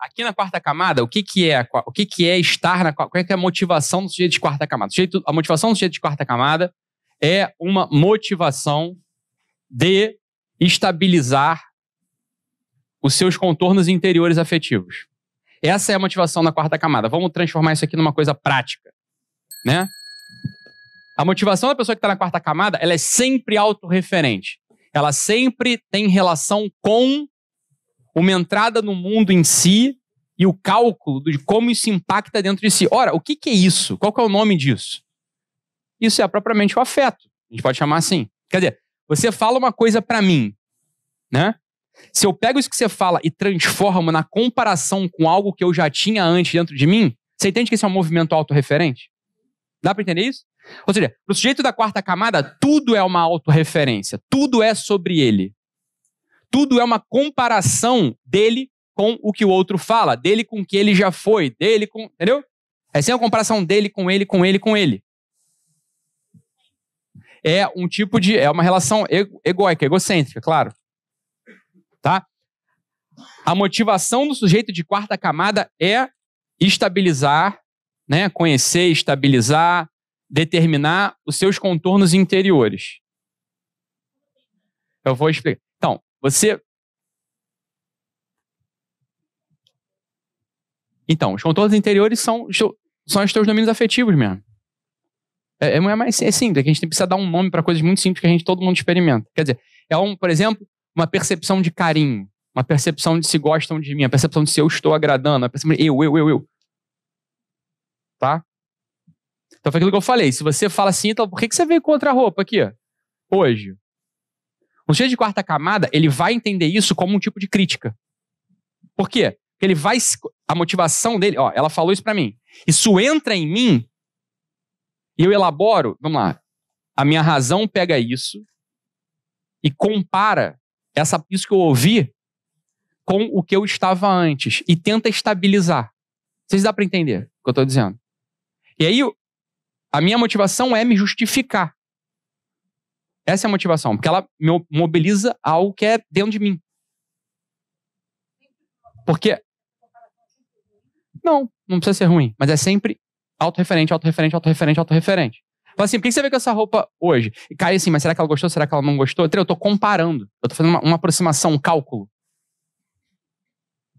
aqui na quarta camada, o que é estar qual é que é a motivação do sujeito de quarta camada? A motivação do sujeito de quarta camada é uma motivação de estabilizar os seus contornos interiores afetivos. Essa é a motivação na quarta camada. Vamos transformar isso aqui numa coisa prática, né? A motivação da pessoa que está na quarta camada, ela é sempre autorreferente. Ela sempre tem relação com uma entrada no mundo em si e o cálculo de como isso impacta dentro de si. Ora, o que é isso? Qual que é o nome disso? Isso é propriamente o afeto. A gente pode chamar assim. Quer dizer, você fala uma coisa para mim, né? Se eu pego isso que você fala e transformo na comparação com algo que eu já tinha antes dentro de mim, você entende que esse é um movimento autorreferente? Dá para entender isso? Ou seja, para o sujeito da quarta camada, tudo é uma autorreferência. Tudo é sobre ele. Tudo é uma comparação dele com o que o outro fala, dele com o que ele já foi, dele com... Entendeu? É sempre uma comparação dele com ele, com ele, com ele. É um tipo de... É uma relação egóica, egocêntrica, claro. Tá? A motivação do sujeito de quarta camada é estabilizar, né? Conhecer, estabilizar, determinar os seus contornos interiores. Eu vou explicar. Então, Então, os contornos interiores são os teus domínios afetivos mesmo. É simples, é que a gente precisa dar um nome para coisas muito simples que todo mundo experimenta. Quer dizer, por exemplo, uma percepção de carinho, uma percepção de se gostam de mim, a percepção de se eu estou agradando, a percepção de eu. Tá? Então foi aquilo que eu falei. Se você fala assim, então por que você veio com outra roupa aqui, hoje? O sujeito de quarta camada, ele vai entender isso como um tipo de crítica. Por quê? Porque a motivação dele, ela falou isso pra mim. Isso entra em mim e eu elaboro, vamos lá, a minha razão pega isso e compara isso que eu ouvi com o que eu estava antes e tenta estabilizar. Vocês dá pra entender o que eu estou dizendo? E aí, a minha motivação é me justificar. Essa é a motivação, porque ela me mobiliza algo que é dentro de mim. Porque... Não precisa ser ruim, mas é sempre autorreferente. Fala assim, por que você veio com essa roupa hoje? E cai assim, mas será que ela gostou? Será que ela não gostou? Eu estou comparando. Eu estou fazendo uma aproximação, um cálculo.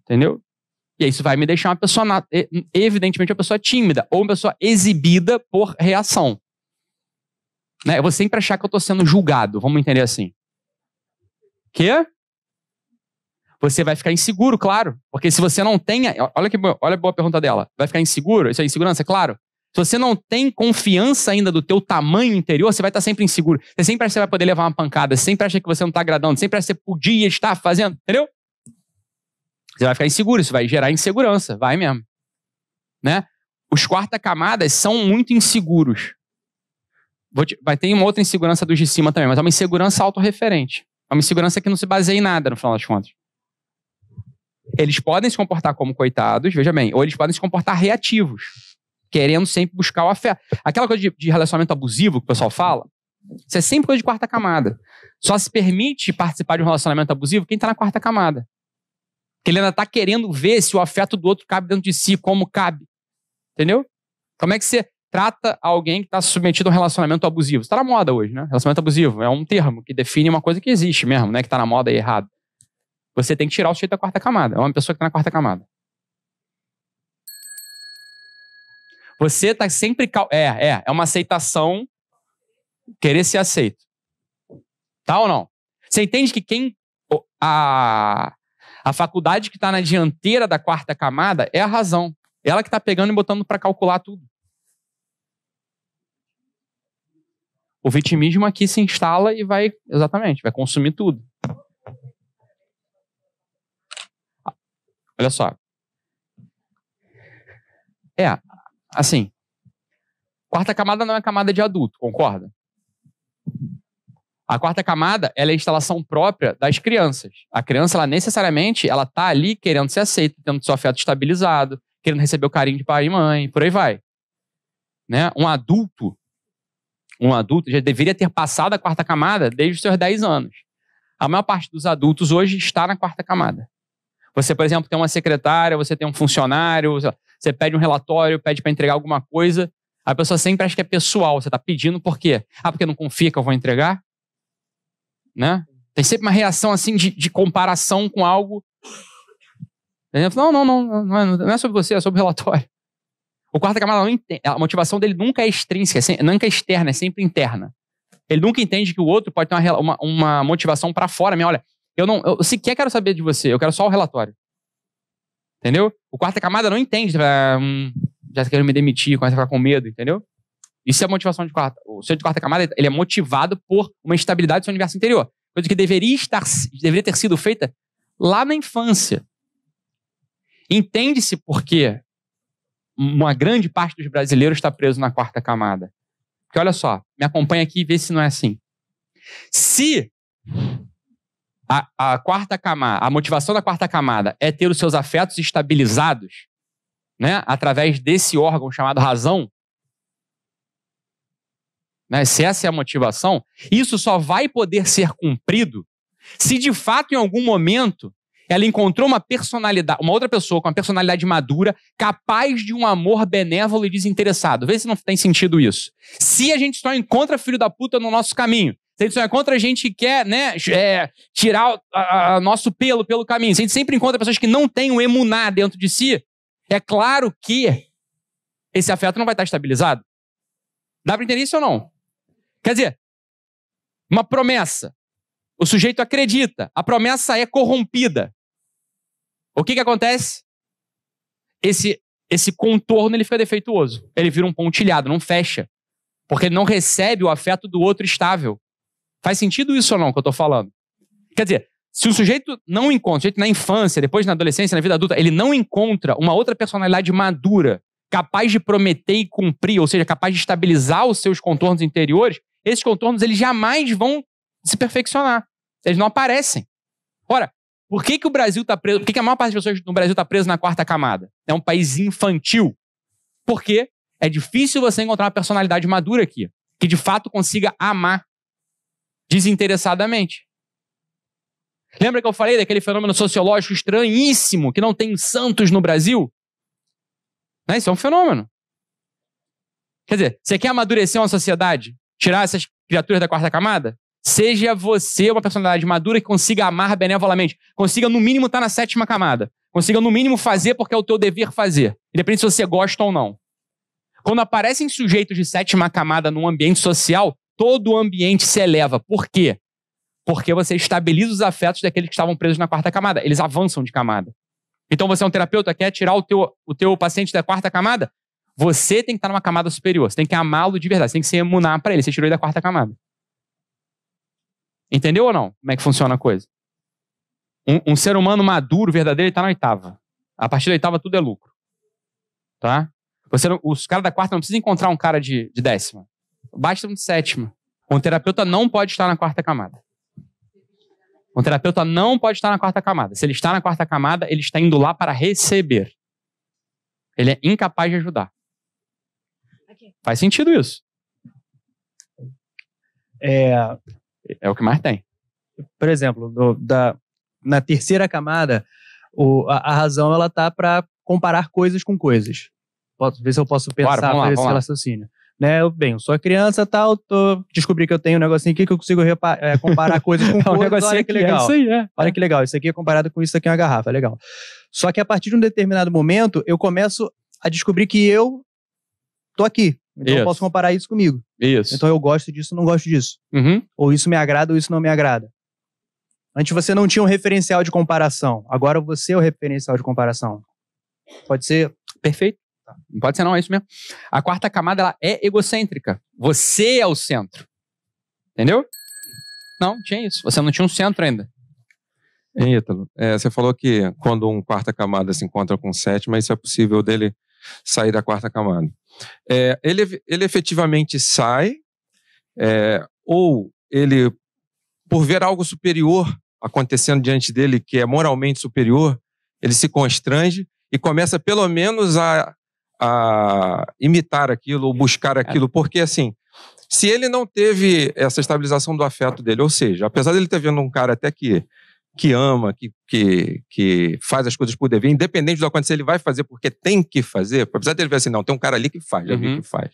Entendeu? E isso vai me deixar uma pessoa, evidentemente, uma pessoa tímida ou uma pessoa exibida por reação. Né? Eu vou sempre achar que eu estou sendo julgado. Vamos entender assim. Quê? Você vai ficar inseguro, claro. Porque se você não tem... Olha a boa pergunta dela. Vai ficar inseguro? Isso é insegurança, claro. Se você não tem confiança ainda do teu tamanho interior, você vai estar sempre inseguro. Você sempre acha que você vai poder levar uma pancada. Você sempre acha que você não está agradando. Sempre acha que você podia estar fazendo. Entendeu? Você vai ficar inseguro. Isso vai gerar insegurança. Vai mesmo. Né? Os quarta camadas são muito inseguros. Vai ter uma outra insegurança dos de cima também, mas é uma insegurança autorreferente. É uma insegurança que não se baseia em nada, no final das contas. Eles podem se comportar como coitados, veja bem, ou eles podem se comportar reativos, querendo sempre buscar o afeto. Aquela coisa de relacionamento abusivo que o pessoal fala, isso é sempre coisa de quarta camada. Só se permite participar de um relacionamento abusivo quem está na quarta camada. Porque ele ainda está querendo ver se o afeto do outro cabe dentro de si, como cabe. Entendeu? Como é que você trata alguém que está submetido a um relacionamento abusivo? Isso está na moda hoje, né? Relacionamento abusivo é um termo que define uma coisa que existe mesmo, né? Que está na moda e errado. Você tem que tirar o sujeito da quarta camada. É uma pessoa que está na quarta camada. Você está sempre... É uma aceitação, querer ser aceito. Tá ou não? Você entende que a faculdade que está na dianteira da quarta camada é a razão. Ela que está pegando e botando para calcular tudo. O vitimismo aqui se instala e vai consumir tudo. Olha só. Assim, quarta camada não é camada de adulto, concorda? A quarta camada, ela é a instalação própria das crianças. A criança, ela necessariamente, ela tá ali querendo ser aceita, tendo seu afeto estabilizado, querendo receber o carinho de pai e mãe, por aí vai. Né? Um adulto já deveria ter passado a quarta camada desde os seus 10 anos. A maior parte dos adultos hoje está na quarta camada. Você, por exemplo, tem uma secretária, você tem um funcionário, você pede um relatório, pede para entregar alguma coisa, a pessoa sempre acha que é pessoal. Você está pedindo por quê? Porque não confia que eu vou entregar? Né? Tem sempre uma reação assim de comparação com algo. Não é sobre você, é sobre o relatório. O quarta camada não entende. A motivação dele nunca é extrínseca, nunca é externa, é sempre interna. Ele nunca entende que o outro pode ter uma motivação para fora. Olha, eu sequer quero saber de você, eu quero só o relatório. Entendeu? O quarta camada não entende. Já quero me demitir, começa a ficar com medo, entendeu? Isso é a motivação de quarta. O ser de quarta camada, ele é motivado por uma instabilidade do seu universo interior. Coisa que deveria ter sido feita lá na infância. Entende-se por quê uma grande parte dos brasileiros está preso na quarta camada. Porque olha só, me acompanha aqui e vê se não é assim. Se a quarta camada, a motivação da quarta camada é ter os seus afetos estabilizados, né, através desse órgão chamado razão, né, se essa é a motivação, isso só vai poder ser cumprido se de fato em algum momento ela encontrou uma outra pessoa com uma personalidade madura, capaz de um amor benévolo e desinteressado. Vê se não tem sentido isso. Se a gente só encontra filho da puta no nosso caminho, se a gente só encontra gente que quer, né, tirar nosso pelo caminho, se a gente sempre encontra pessoas que não têm o emuná dentro de si, é claro que esse afeto não vai estar estabilizado. Dá para entender isso ou não? Quer dizer, uma promessa. O sujeito acredita, a promessa é corrompida. O que acontece? Esse contorno ele fica defeituoso. Ele vira um pontilhado, não fecha. Porque ele não recebe o afeto do outro estável. Faz sentido isso ou não que eu estou falando? Quer dizer, se o sujeito não encontra, o sujeito na infância, depois na adolescência, na vida adulta, ele não encontra uma outra personalidade madura, capaz de prometer e cumprir, ou seja, capaz de estabilizar os seus contornos interiores, esses contornos eles jamais vão se perfeccionar. Eles não aparecem. Ora, por que o Brasil está preso? Por que a maior parte das pessoas no Brasil está presa na quarta camada? É um país infantil. Porque é difícil você encontrar uma personalidade madura aqui, que de fato consiga amar desinteressadamente. Lembra que eu falei daquele fenômeno sociológico estranhíssimo, que não tem santos no Brasil? Né? Isso é um fenômeno. Quer dizer, você quer amadurecer uma sociedade? Tirar essas criaturas da quarta camada? Seja você uma personalidade madura que consiga amar benevolamente. Consiga, no mínimo, estar na sétima camada. Consiga, no mínimo, fazer porque é o teu dever fazer. Independente se você gosta ou não. Quando aparecem sujeitos de sétima camada num ambiente social, todo o ambiente se eleva. Por quê? Porque você estabiliza os afetos daqueles que estavam presos na quarta camada. Eles avançam de camada. Então você é um terapeuta, quer tirar o teu paciente da quarta camada? Você tem que estar numa camada superior. Você tem que amá-lo de verdade. Você tem que se emunar para ele. Você tirou ele da quarta camada. Entendeu ou não? Como é que funciona a coisa? Um ser humano maduro, verdadeiro, ele está na oitava. A partir da oitava, tudo é lucro. Tá? Os caras da quarta não precisam encontrar um cara de décima. Basta um de sétima. Um terapeuta não pode estar na quarta camada. Um terapeuta não pode estar na quarta camada. Se ele está na quarta camada, ele está indo lá para receber. Ele é incapaz de ajudar. Faz sentido isso. É o que mais tem. Por exemplo, na terceira camada, a razão ela tá para comparar coisas com coisas. Ver se eu posso pensar por esse raciocínio. Né? Eu sou criança, tal, descobri que eu tenho um negocinho aqui que eu consigo comparar coisas com coisas. Olha que legal. Isso aí, Olha que legal. Isso aqui é comparado com isso aqui é uma garrafa, legal. Só que a partir de um determinado momento, eu começo a descobrir que eu tô aqui. Então eu posso comparar isso comigo. Isso. Então eu gosto disso, não gosto disso. Uhum. Ou isso me agrada, ou isso não me agrada. Antes você não tinha um referencial de comparação. Agora você é o referencial de comparação. Pode ser? Perfeito. Não pode ser não, é isso mesmo. A quarta camada ela é egocêntrica. Você é o centro. Entendeu? Não tinha isso. Você não tinha um centro ainda. Ítalo, você falou que quando um quarta camada se encontra com sétima, isso é possível dele sair da quarta camada. Ele efetivamente sai, ou ele, por ver algo superior acontecendo diante dele, que é moralmente superior, ele se constrange e começa pelo menos a imitar aquilo, ou buscar aquilo, porque assim, se ele não teve essa estabilização do afeto dele, ou seja, apesar de ele ter vendo um cara até que que ama, que faz as coisas por dever, independente do acontecer, ele vai fazer porque tem que fazer, apesar dele ver assim, não, tem um cara ali que faz, já vi que faz.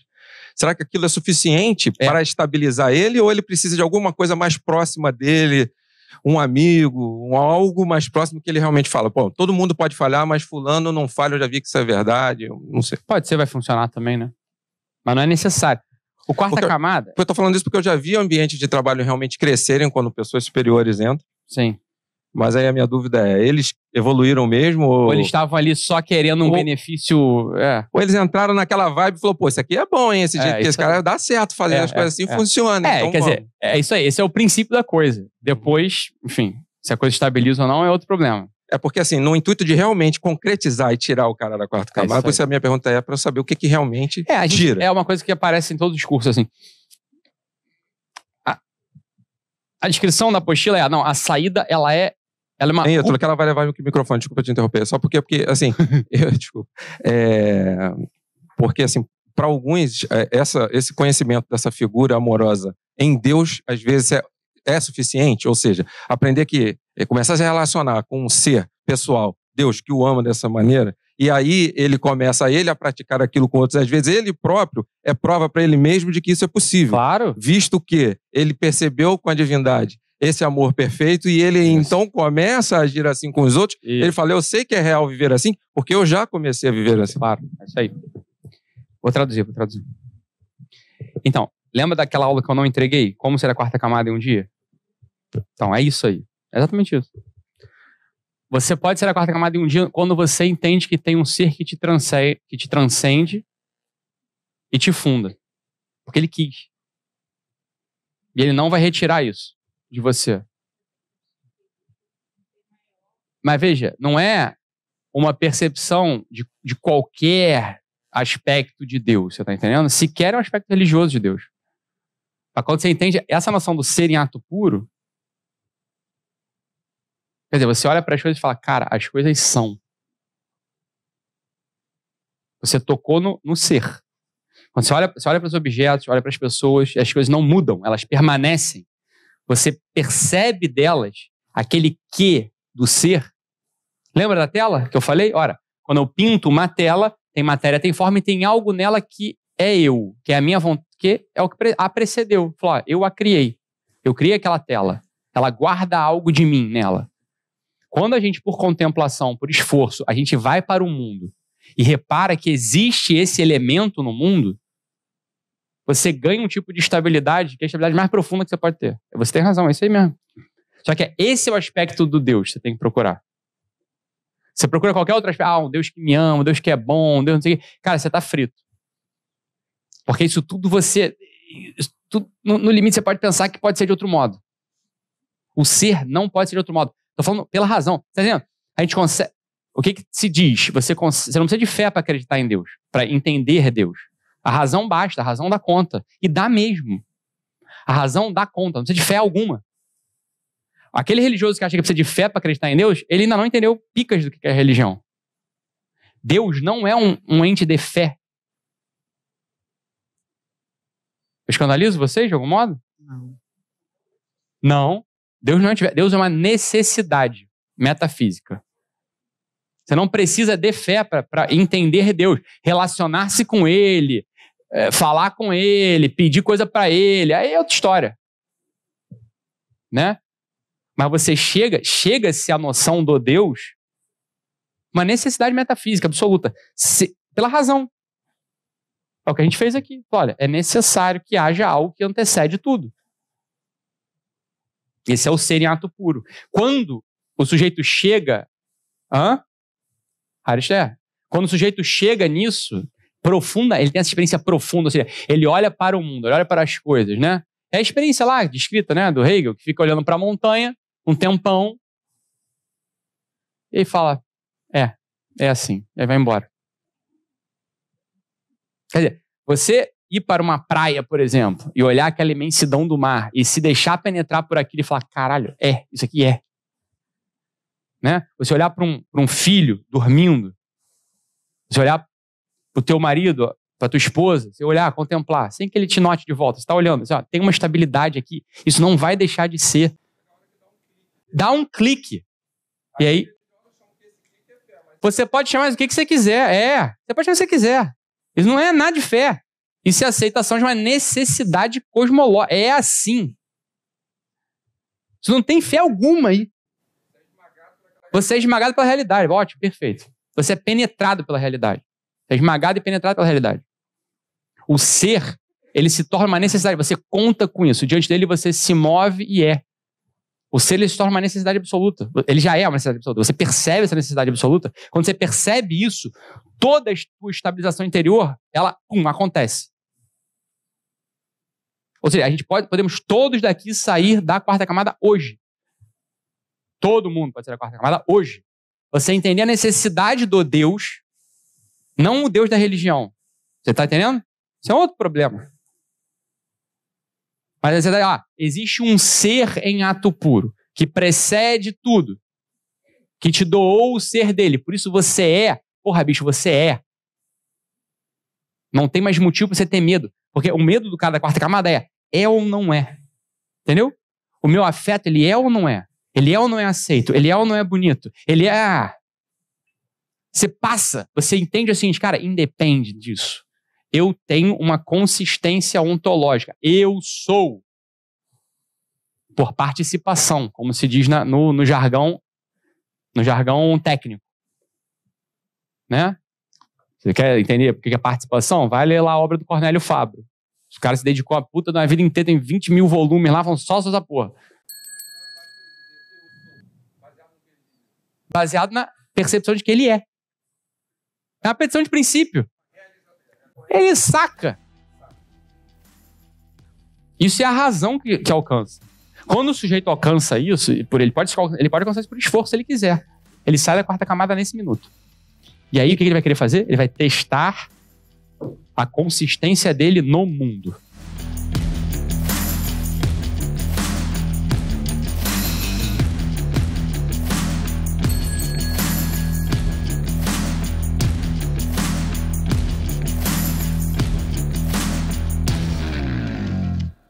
Será que aquilo é suficiente para estabilizar ele, ou ele precisa de alguma coisa mais próxima dele, um amigo, algo mais próximo que ele realmente fala, pô, todo mundo pode falhar, mas fulano não falha, eu já vi que isso é verdade, eu não sei. Pode ser, vai funcionar também, né? Mas não é necessário. O quarta camada... Eu tô falando isso porque eu já vi ambientes de trabalho realmente crescerem quando pessoas superiores entram. Sim. Mas aí a minha dúvida é, eles evoluíram mesmo? Ou eles estavam ali só querendo um benefício... Ou eles entraram naquela vibe e falaram, pô, isso aqui é bom, hein? Esse jeito que esse cara dá certo fazer as coisas assim, funciona. Então, quer dizer, é isso aí. Esse é o princípio da coisa. Depois, enfim, se a coisa estabiliza ou não é outro problema. É porque, assim, no intuito de realmente concretizar e tirar o cara da quarta camada, a minha pergunta é para eu saber o que realmente tira. É uma coisa que aparece em todos os cursos, assim. A descrição da apostila é, a saída, ela é uma... Eu tô que ela vai levar o microfone, desculpa te interromper, só porque assim, desculpa, porque assim, para alguns, esse conhecimento dessa figura amorosa em Deus, às vezes é suficiente, ou seja, aprender que começar a se relacionar com um ser pessoal, Deus, que o ama dessa maneira, e aí ele começa a praticar aquilo com outros, às vezes ele próprio é prova para ele mesmo de que isso é possível. Claro. Visto que ele percebeu com a divindade esse amor perfeito e ele então começa a agir assim com os outros, ele fala, eu sei que é real viver assim, porque eu já comecei a viver assim. Claro, é isso aí. Vou traduzir. Então, lembra daquela aula que eu não entreguei? Como ser a quarta camada em um dia? Então, é isso aí. É exatamente isso. Você pode ser a quarta camada em um dia quando você entende que tem um ser que te transcende e te funda. Porque ele quis. E ele não vai retirar isso de você. Mas veja, não é uma percepção de qualquer aspecto de Deus, você está entendendo? Sequer é um aspecto religioso de Deus. Mas quando você entende essa noção do ser em ato puro, quer dizer, você olha para as coisas e fala, cara, as coisas são. Você tocou no ser. Quando você olha para os objetos, olha para as pessoas, as coisas não mudam, elas permanecem. Você percebe delas aquele que do ser. Lembra da tela que eu falei? Ora, quando eu pinto uma tela, tem matéria, tem forma e tem algo nela que é eu, que é a minha vontade, que é o que a precedeu. Falou, eu a criei. Eu criei aquela tela. Ela guarda algo de mim nela. Quando a gente, por contemplação, por esforço, a gente vai para o mundo e repara que existe esse elemento no mundo, você ganha um tipo de estabilidade, que é a estabilidade mais profunda que você pode ter. Você tem razão, é isso aí mesmo. Só que esse é o aspecto do Deus que você tem que procurar. Você procura qualquer outro aspecto, um Deus que me ama, um Deus que é bom, um Deus não sei o quê. Cara, você está frito. Porque isso tudo no limite você pode pensar que pode ser de outro modo. O ser não pode ser de outro modo. Estou falando pela razão. Tá entendendo? A gente consegue... O que se diz? Você não precisa de fé para acreditar em Deus, para entender Deus. A razão basta, a razão dá conta. E dá mesmo. A razão dá conta, não precisa de fé alguma. Aquele religioso que acha que precisa de fé para acreditar em Deus, ele ainda não entendeu picas do que é religião. Deus não é um ente de fé. Eu escandalizo vocês de algum modo? Não. Deus é uma necessidade metafísica. Você não precisa de fé para entender Deus, relacionar-se com Ele, falar com Ele, pedir coisa para Ele, aí é outra história. Né? Mas você chega-se à noção do Deus, uma necessidade metafísica absoluta, pela razão. É o que a gente fez aqui. Olha, é necessário que haja algo que antecede tudo. Esse é o ser em ato puro. Quando o sujeito chega... Aristotle. Quando o sujeito chega nisso, profunda, ele tem essa experiência profunda, ou seja, ele olha para o mundo, ele olha para as coisas, né? É a experiência lá, descrita, né, do Hegel, que fica olhando para a montanha, um tempão, e fala, é assim, e aí vai embora. Quer dizer, você ir para uma praia, por exemplo, e olhar aquela imensidão do mar, e se deixar penetrar por aquilo e falar, caralho, isso aqui é. Né? Você olhar para um filho dormindo, você olhar para o teu marido, para a tua esposa, você olhar, contemplar, sem que ele te note de volta, você está olhando, tem uma estabilidade aqui, isso não vai deixar de ser. Dá um clique. E aí, você pode chamar o que você quiser. Você pode chamar o que você quiser. Isso não é nada de fé. Isso é aceitação de uma necessidade cosmológica. É assim. Você não tem fé alguma aí. Você é esmagado pela realidade. Ótimo, perfeito. Você é penetrado pela realidade. Você é esmagado e penetrado pela realidade. O ser, ele se torna uma necessidade. Você conta com isso. Diante dele você se move e é. O ser, ele se torna uma necessidade absoluta. Ele já é uma necessidade absoluta. Você percebe essa necessidade absoluta. Quando você percebe isso, toda a sua estabilização interior, ela, acontece. Ou seja, podemos todos daqui sair da quarta camada hoje. Todo mundo pode sair da quarta camada hoje. Você entender a necessidade do Deus, não o Deus da religião. Você está entendendo? Isso é outro problema. Mas existe um ser em ato puro, que precede tudo, que te doou o ser dele. Por isso você é. Porra, bicho, você é. Não tem mais motivo para você ter medo. Porque o medo do cara da quarta camada é ou não é. Entendeu? O meu afeto, ele é ou não é? Ele é ou não é aceito? Ele é ou não é bonito? Ele é... Você passa, você entende assim, cara, independe disso. Eu tenho uma consistência ontológica. Eu sou. Por participação, como se diz no jargão técnico. Né? Você quer entender por que é participação? Vai ler lá a obra do Cornélio Fabro. Os caras se dedicou a puta da vida inteira, tem 20 mil volumes lá, falam só essa porra. Baseado na percepção de que ele é. É uma petição de princípio. Ele saca. Isso é a razão que alcança. Quando o sujeito alcança isso, ele pode alcançar isso por esforço se ele quiser. Ele sai da quarta camada nesse minuto. E aí o que ele vai querer fazer? Ele vai testar a consistência dele no mundo.